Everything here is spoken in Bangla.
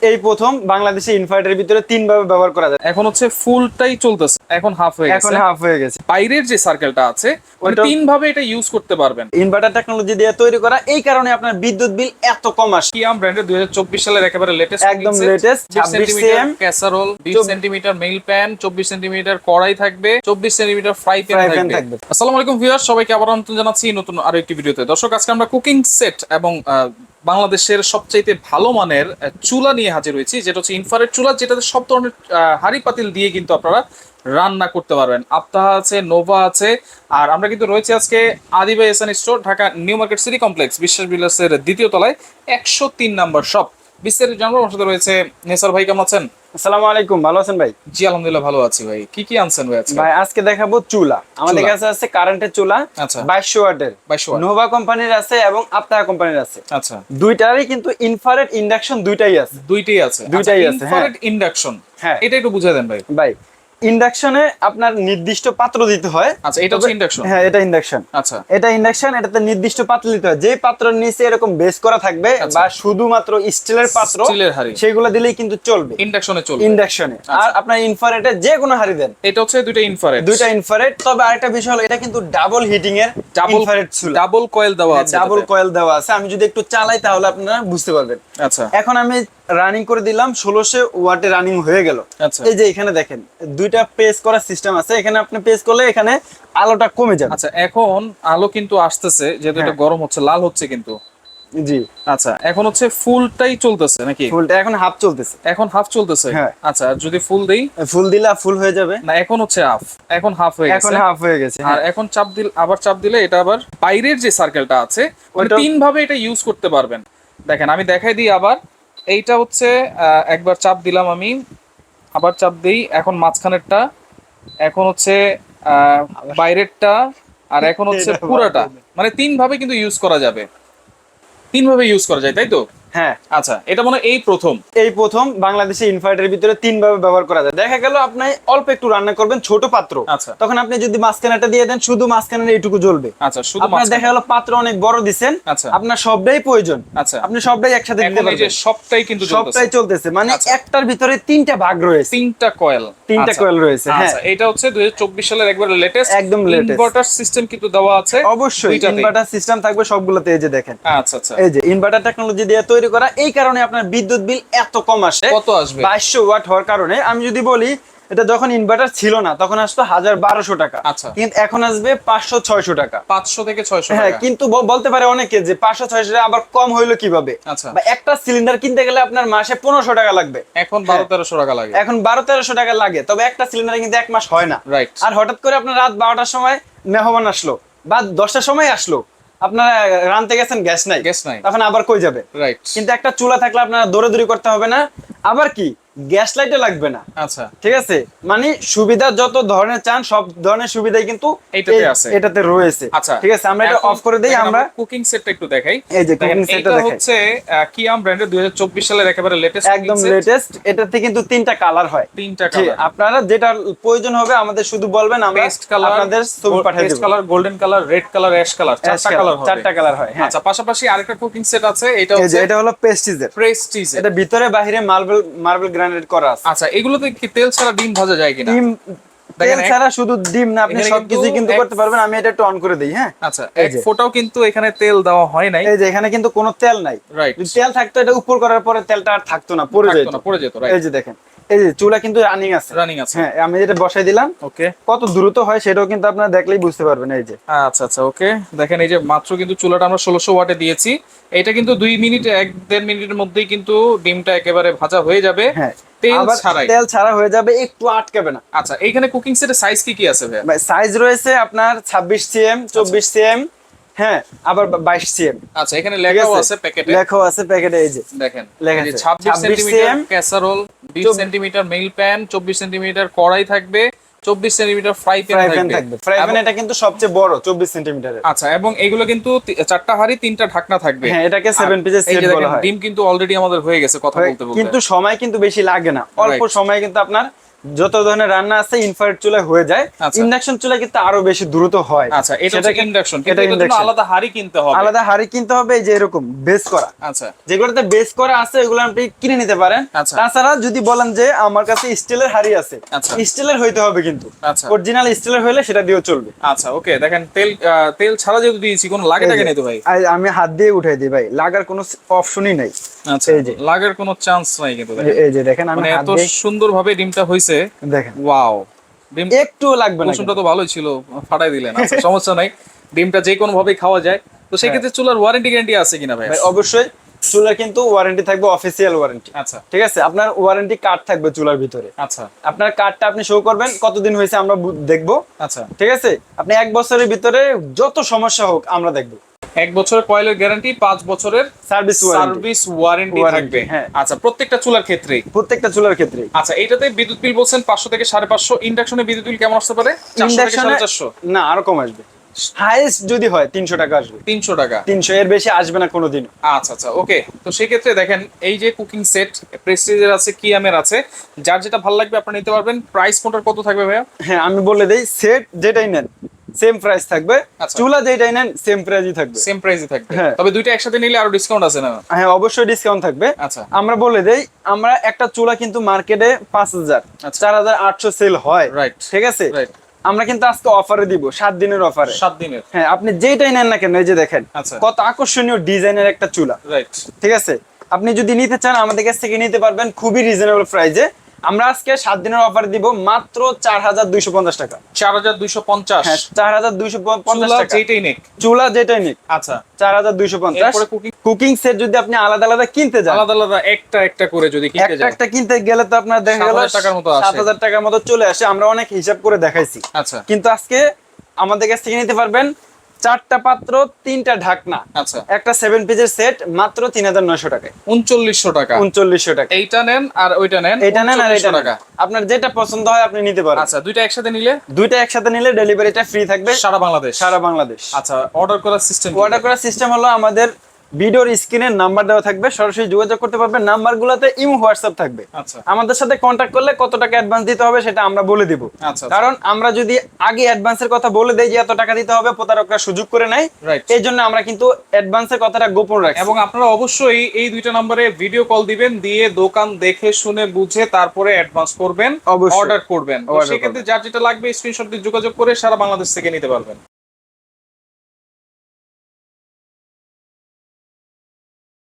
এই প্রথম বাংলাদেশে ইনভার্টারের ভিতরে তিন ভাবে ব্যবহার করা যায়। এখন হচ্ছে ফুলটাই চলতেছে, এখন হাফ হয়ে গেছে। এখন হাফ হয়ে গেছে। বাইরের যে সার্কেলটা আছে মানে ওইটা- তিন ভাবে এটা ইউজ করতে পারবেন। ইনভার্টার টেকনোলজি দিয়ে তৈরি করা, এই কারণে আপনার বিদ্যুৎ বিল এত কম আসে। কিয়াম ব্র্যান্ডের 2024 সালের একেবারে লেটেস্ট, একদম latest, 26 cm casserole, 20 centimetre mail pan, 24 centimetre কড়াই থাকবে, 24 centimetre fry pan Fry pan থাকবে। থাকবে। আসসালামু আলাইকুম ভিউয়ার্স, সবাইকে আবার আমন্ত্রণ জানাচ্ছি নতুন আরো একটি ভিডিওতে। দর্শক, আজকে আমরা কুকিং সেট এবং বাংলাদেশের সবচাইতে ভালো মানের চুলা নিয়ে হাজির হয়েছি, যেটা হচ্ছে ইনফ্রারেড চুলা, যেটাতে সব ধরনের হাঁড়ি পাতিল দিয়ে কিন্তু আপনারা রান্না করতে পারবেন। আপ্তাহা আছে, নোভা আছে, আর আমরা কিন্তু রয়েছে আজকে আদিবাই এসান store, Dhaka New Market City Complex, বিশ্বাস বিলাসের দ্বিতীয় তলায় 103 নম্বর শপ। বিস্তারিত জানবো। আমার সাথে রয়েছে নেসার ভাই, কেমন আছেন? আসসালামু আলাইকুম, ভালো আছেন ভাই? জি আলহামদুলিল্লাহ ভালো আছি ভাই। কি কি আনছেন ভাই আজকে? ভাই আজকে দেখাবো চুলা। আমাদের চুলা। কাছে আছে কারেন্টের চুলা, আচ্ছা। 2200 ওয়াটের, 2200 ওয়াট। নোভা কোম্পানির আছে এবং আপ্তাহা কোম্পানির আছে। আচ্ছা, দুইটারই কিন্তু ইনফ্রারেড ইন্ডাকশন দুইটাই আছে। দুইটাই আছে। দুইটাই আছে, হ্যাঁ। ইনফ্রারেড ইন্ডাকশন, হ্যাঁ। এটা একটু বুঝিয়ে দেন ভাই। ভাই ইন্ডাকশনে আপনার নির্দিষ্ট পাত্র দিতে হয়। আচ্ছা, এটা হচ্ছে ইন্ডাকশন। হ্যাঁ, এটা ইন্ডাকশন। আচ্ছা, এটা ইন্ডাকশন, এটাতে নির্দিষ্ট পাত্র দিতে হয়। যে পাত্রের নিচে এরকম বেস করা থাকবে আচ্ছা। বা শুধুমাত্র স্টিলের পাত্র, স্টিলের হাঁড়ি, সেগুলো দিলেই কিন্তু চলবে ইন্ডাকশনে চলবে। ইন্ডাকশনে। আচ্ছা। আর আপনার ইনফ্রারেডে যে কোনো হাঁড়ি দেন, এটা হচ্ছে দুইটা ইনফ্রারেড। দুইটা ইনফ্রারেড। তবে আরেকটা বিষয় হলো, এটা কিন্তু ডাবল হিটিং এর ইনফ্রারেড চুলা। ডাবল কয়েল দেওয়া আছে। ডাবল এটাতে। কয়েল দেওয়া আছে। আমি যদি একটু চালাই তাহলে আপনারা বুঝতে পারবেন। আচ্ছা এখন আমি রানিং করে দিলাম, 1600 ওয়াটে রানিং হয়ে গেল। আচ্ছা এই যে এখানে দেখেন দুইটা প্রেস করার সিস্টেম আছে। এখানে আপনি প্রেস করলে এখানে আলোটা কমে যাবে। আচ্ছা, এখন আলো কিন্তু আসতেছে, যেহেতু এটা হ্যাঁ। গরম হচ্ছে, লাল হচ্ছে কিন্তু। জি, আচ্ছা, এখন হচ্ছে ফুলটাই চলতেছে নাকি? ফুলটা এখন হাফ চলতেছে। এখন হাফ চলতেছে। হ্যাঁ। আচ্ছা, আর যদি ফুল দেই? ফুল দিলে ফুল হয়ে যাবে। না, এখন হচ্ছে হাফ, এখন হাফ হয়ে এখন গেছে। হাফ হয়ে গেছে, আর হ্যাঁ। এখন চাপ দিলে এটা আবার বাইরের যে সার্কেলটা আছে মানে ওইটা- তিন ভাবে এটা ইউজ করতে পারবেন। দেখেন আমি দেখাই দিই আবার। এইটা হচ্ছে একবার চাপ দিলাম আমি, আবার চাপ দিই, এখন মাঝখানেরটা, এখন হচ্ছে বাইরেরটা, আর এখন হচ্ছে এটা পুরাটা। মানে তিন ভাবে কিন্তু ইউজ করা যাবে, তিন ভাবে ইউজ করা যায়, তাই তো? হ্যাঁ, আচ্ছা, এটা মনে হয় এই প্রথম। এই প্রথম বাংলাদেশে ইনভার্টারের ভিতরে তিন ভাবে ব্যবহার করা যায়। দেখা গেল আপনি অল্প একটু রান্না করবেন, ছোট পাত্র, আচ্ছা। তখন আপনি যদি মাঝখানেটা দিয়ে দেন, শুধু মাঝখানে এইটুকু জ্বলবে। আচ্ছা, শুধু আপনার মাঝখানে। দেখা গেল পাত্র অনেক বড় দিছেন, আচ্ছা। আপনার সবটাই প্রয়োজন, আচ্ছা, আপনি সবটাই একসাথে দিতে এখন এই যে পারবেন। সবটাই কিন্তু চলতেছে। সবটাই চলতেছে, মানে আচ্ছা। একটার ভিতরে তিনটা ভাগ রয়েছে, তিনটা কয়েল। তিনটা আচ্ছা। কয়েল রয়েছে, হ্যাঁ। আচ্ছা, এটা হচ্ছে 2024 সালের একবার লেটেস্ট, একদম latest। ইনভার্টার সিস্টেম কিন্তু দেওয়া আছে অবশ্যই দুইটাতেই। ইনভার্টার সিস্টেম থাকবে সবগুলোতে। এই যে দেখেন, আচ্ছা আচ্ছা, এই যে ইনভার্টার টেকনোলজি দিয়ে তৈরি করা, এই কারণে আপনার বিদ্যুৎ বিল এত কম আসে। কত আসবে? 2200 ওয়াট হওয়ার কারণে। আমি যদি বলি, এটা যখন ইনভার্টার ছিল না তখন আসতো 1200 টাকা, আচ্ছা। কিন্তু এখন আসবে 500-600 টাকা। 500 থেকে 600 হ্যাঁ, টাকা। কিন্তু বলতে পারে অনেকে যে 500-600 টাকা আবার কম হইলো কিভাবে। আচ্ছা। বা একটা সিলিন্ডার কিনতে গেলে আপনার মাসে 1500 টাকা লাগবে, এখন 1200-1300 টাকা লাগে। এখন 1200-1300 টাকা লাগে। তবে একটা সিলিন্ডার কিন্তু এক মাস হয় না। রাইট। আর হঠাৎ করে আপনার রাত 12টার সময় মেহমান আসলো বা 10টার সময় আসলো, আপনারা রানতে গেছেন, গ্যাস নাই, গ্যাস নাই। তখন আবার কই যাবে? রাইট। কিন্তু একটা চুলা থাকলে আপনারা দৌড়াদৌড়ি করতে হবে না, আবার কি গ্যাস লাইটও লাগবে না। আচ্ছা, ঠিক আছে, মানে সুবিধা যত ধরনের চান সব ধরনের সুবিধাই কিন্তু এইটাতে আছে। এটাতে রয়েছে। আচ্ছা, ঠিক আছে, আমরা এটা এখন অফ করে দেই। দেখেন আমরা কুকিং সেটটা একটু দেখাই। এই যে দেখেন, cooking set টা এটা দেখাই। হচ্ছে কিয়াম ব্র্যান্ডের 2024 সালের একেবারে লেটেস্ট, একদম লেটেস্ট। এটাতে কিন্তু তিনটা কালার হয়। তিনটা জি, কালার। আপনারা যেটা প্রয়োজন হবে আমাদের শুধু বলবেন, আমরা পেস্ট কালার, আপনাদের ছবি পাঠিয়ে পেস্ট দেব। Colour, golden colour, red colour, ash colour, চারটা কালার হবে। চারটা কালার হয়, হ্যাঁ। আচ্ছা, পাশাপাশি আরেকটা কুকিং সেট আছে, এটা এই যে হচ্ছে এটা হলো প্রেস্টিজের। প্রেস্টিজ। এটা ভিতরে বাহিরে মার্বেল গ্রানাইট করা আছে। আচ্ছা, এগুলোতে কি তেল ছাড়া ডিম ভাজা যায় কিনা? ডিম, তেল দেখেন, ছাড়া শুধু ডিম না, আপনি এখানে সবকিছুই কিন্তু কিন্তু করতে পারবেন। আমি এটা একটু অন করে দিই, হ্যাঁ। আচ্ছা, এই এক যে। ফোঁটাও কিন্তু এখানে তেল দেওয়া হয় নাই। এই যে এখানে কিন্তু কোনো তেল নাই। রাইট। যদি তেল থাকতো, এটা উপর করার পরে তেলটা আর থাকতো না, পড়ে থাকতো যেত। না, পড়ে যেত। এই রাইট। যে দেখেন, এই যে চুলা কিন্তু রানিং আছে, রানিং আছে। হ্যাঁ। আমি যেটা বসাই দিলাম, ওকে। কত দ্রুত হয় সেটাও কিন্তু আপনারা দেখলেই বুঝতে পারবেন। এই যে আচ্ছা আচ্ছা, ওকে। দেখেন, এই যে মাত্র কিন্তু চুলাটা আমরা 1600 ওয়াটে দিয়েছি। এটা কিন্তু 2 মিনিট 1-1.5 মিনিটের মধ্যেই কিন্তু ডিমটা একেবারে ভাজা হয়ে যাবে, হ্যাঁ, তেল আবার ছাড়াই। তেল ছাড়া হয়ে যাবে, একটু আটকাবে না। আচ্ছা, এইখানে কুকিং সেটের সাইজ কি কি আছে ভাই? সাইজ রয়েছে আপনার 26 সিএম, 24 সিএম, হ্যাঁ, আবার 22 সিএম। আচ্ছা, এখানে লেখাও আছে প্যাকেটে, লেখাও আছে প্যাকেটে। এই যে দেখেন, লেখা এই যে আছে 26 centimetre cm, casserole, 20 centimetre mail pan, 24 centimetre কড়াই থাকবে, 24 centimetre fry pan fry pan থাকবে। থাকবে। ফ্রাই প্যান এটা কিন্তু সবচেয়ে বড়, 24 সেন্টিমিটারের। আচ্ছা, এবং এগুলো কিন্তু চারটা হাঁড়ি, তিনটা ঢাকনা থাকবে। হ্যাঁ, এটাকে 7 পিসের এই সেট যে বলা দেখেন, হয়। ডিম কিন্তু অলরেডি আমাদের হয়ে গেছে কথা বলতে বলতে। কিন্তু সময় কিন্তু বেশি লাগে না, অল্প Right. সময়ে কিন্তু আপনার যত ধরনের রান্না আছে ইনফ্রারেড চুলায় হয়ে যায়। আচ্ছা। ইন্ডাকশন চুলায় কিন্তু আরো বেশি দ্রুত হয়। আচ্ছা, এটা হচ্ছে ইন্ডাকশন, কিন্তু এটা এটার জন্য ইন্ডাকশন, আলাদা হাঁড়ি কিনতে হবে। আলাদা হাঁড়ি কিনতে হবে, এই যে এরকম বেস করা, আচ্ছা যেগুলোতে বেস করা আছে এগুলো আপনি কিনে নিতে পারেন। আচ্ছা। তাছাড়া যদি বলেন যে আমার কাছে স্টিলের হাঁড়ি আছে, আচ্ছা। স্টিলের হইতে হবে কিন্তু, আচ্ছা অরিজিনাল স্টিলের হইলে সেটা দিয়েও চলবে। আচ্ছা ওকে, দেখেন তেল ছাড়া যেহেতু দিয়েছি, কোনো লাগে এই টাকে যে, নেই তো ভাই? আমি হাত দিয়ে উঠাই দিই ভাই, লাগার কোনো অপশনই নাই। আচ্ছা, এই যে লাগার কোনো চান্স নাই কিন্তু দেখেন। এই যে দেখেন আমি মানে হাত এত দিয়ে সুন্দর ভাবে ডিমটা হইছে, দেখেন, ওয়াও। ডিম একটু লাগবে না কুসুমটা তো ভালোই ছিল, ফাটাই দিলেন। আচ্ছা সমস্যা নাই, ডিমটা যে কোনো ভাবে খাওয়া যায়। তো সেক্ষেত্রে চুলার ওয়ারেন্টি গ্যারান্টি আছে কিনা ভাই? ভাই অবশ্যই চুলার কিন্তু ওয়ারেন্টি থাকবে, অফিসিয়াল ওয়ারেন্টি। আচ্ছা ঠিক আছে, আপনার ওয়ারেন্টি কার্ড থাকবে চুলার ভিতরে। আচ্ছা আপনার কার্ডটা আপনি শো করবেন, কতদিন হয়েছে আমরা দেখবো। আচ্ছা। ঠিক আছে, আপনি 1 বছরের ভিতরে যত সমস্যা হোক আমরা দেখবো। 1 বছরের কয়েলের গ্যারান্টি, 5 বছরের সার্ভিস ওয়ারেন্টি, সার্ভিস ওয়ারেন্টি থাকবে। হ্যাঁ। আচ্ছা, প্রত্যেকটা চুলার ক্ষেত্রেই? প্রত্যেকটা চুলার ক্ষেত্রে। আচ্ছা, এইটাতে বিদ্যুৎ বিল বলছেন 500 থেকে 550। ইন্ডাকশনে বিদ্যুৎ বিল কেমন আসতে পারে? 400 থেকে ইন্ডাকশনে 450? না, আরো কম আসবে। হাইয়েস্ট যদি হয় 300 টাকা আসবে। 300 টাকা? 300 এর বেশি আসবে না কোনোদিন। আচ্ছা আচ্ছা ওকে। তো সেক্ষেত্রে দেখেন, এই যে কুকিং সেট প্রেস্টিজের আছে, কিয়ামের আছে, যার যেটা ভালো লাগবে আপনি নিতে পারবেন। প্রাইস কোনটার কত থাকবে ভাইয়া? হ্যাঁ, আমি বলে দেই, সেট যেটাই নেন সেম প্রাইস থাকবে, আচ্ছা। চুলা যেটাই নেন সেম প্রাইসই থাকবে। সেম প্রাইসই থাকবে? হ্যাঁ। তবে দুইটা একসাথে নিলে আরো ডিসকাউন্ট আছে না? হ্যাঁ, অবশ্যই ডিসকাউন্ট থাকবে। আচ্ছা আমরা বলে দেই, আমরা একটা চুলা কিন্তু মার্কেটে 5000 আচ্ছা। 4800 সেল হয়। রাইট ঠিক আছে, রাইট। আমরা কিন্তু আজকে অফারে দিব, 7 দিনের অফারে। 7 দিনের? হ্যাঁ, আপনি যেটাই নেন না কেন, এই যে দেখেন আচ্ছা। কত আকর্ষণীয় ডিজাইনের একটা চুলা। রাইট। ঠিক আছে, আপনি যদি নিতে চান আমাদের কাছ থেকে নিতে পারবেন খুবই রিজনেবল প্রাইসে। আমরা আজকে 7 দিনের অফার দিব মাত্র 4250 টাকা। 4250? হ্যাঁ, 4250 চুলা টাকা, যেটাই নেক? চুলা যেটাই নিক আচ্ছা। 4250। এরপরে কুকিং কুকিং সেট যদি আপনি আলাদা আলাদা কিনতে যান, আলাদা আলাদা একটা একটা করে যদি কিনতে একটা যান, একটা কিনতে গেলে তো আপনার দেখা গেল 7000 টাকার মতো আসে। 7000 টাকার মতো চলে আসে। আমরা অনেক হিসাব করে দেখাইছি, আচ্ছা কিন্তু আজকে আমাদের কাছ থেকে নিতে পারবেন 4টা পাত্র, 3টা ঢাকনা, আচ্ছা। একটা 7 পিসের সেট মাত্র 3900 টাকায়। 3900 টাকা? 3900 টাকা। এইটা নেন আর ওইটা নেন, এটা নেন আর 3900 এটা নেন, টাকা। আপনার যেটা পছন্দ হয় আপনি নিতে পারেন। আচ্ছা, দুইটা একসাথে নিলে? দুইটা একসাথে নিলে ডেলিভারিটা ফ্রি থাকবে সারা বাংলাদেশ? সারা বাংলাদেশ। আচ্ছা, অর্ডার করার সিস্টেম? অর্ডার করার সিস্টেম হলো, আমাদের ভিডিওর স্ক্রিনে নাম্বার দেওয়া থাকবে, সরাসরি যোগাযোগ করতে পারবেন। নাম্বারগুলোতে ইমো, হোয়াটসঅ্যাপ থাকবে। আচ্ছা আমাদের সাথে কন্ট্যাক্ট করলে কত টাকা অ্যাডভান্স দিতে হবে সেটা আমরা বলে দিব। আচ্ছা। কারণ আমরা যদি আগে অ্যাডভান্সের কথা বলে দেই যে এত টাকা দিতে হবে, প্রতারকরা সুযোগ করে নেয়। Right. এই জন্য আমরা কিন্তু অ্যাডভান্সের কথাটা গোপন রাখি। এবং আপনারা অবশ্যই এই দুইটা নম্বরে ভিডিও কল দিবেন, দিয়ে দোকান দেখে শুনে বুঝে তারপরে অ্যাডভান্স করবেন, অবশ্যই। অর্ডার করবেন। তো Order সেক্ষেত্রে যার যেটা লাগবে স্ক্রিনশট দিয়ে যোগাযোগ করে সারা বাংলাদেশ থেকে নিতে পারবেন।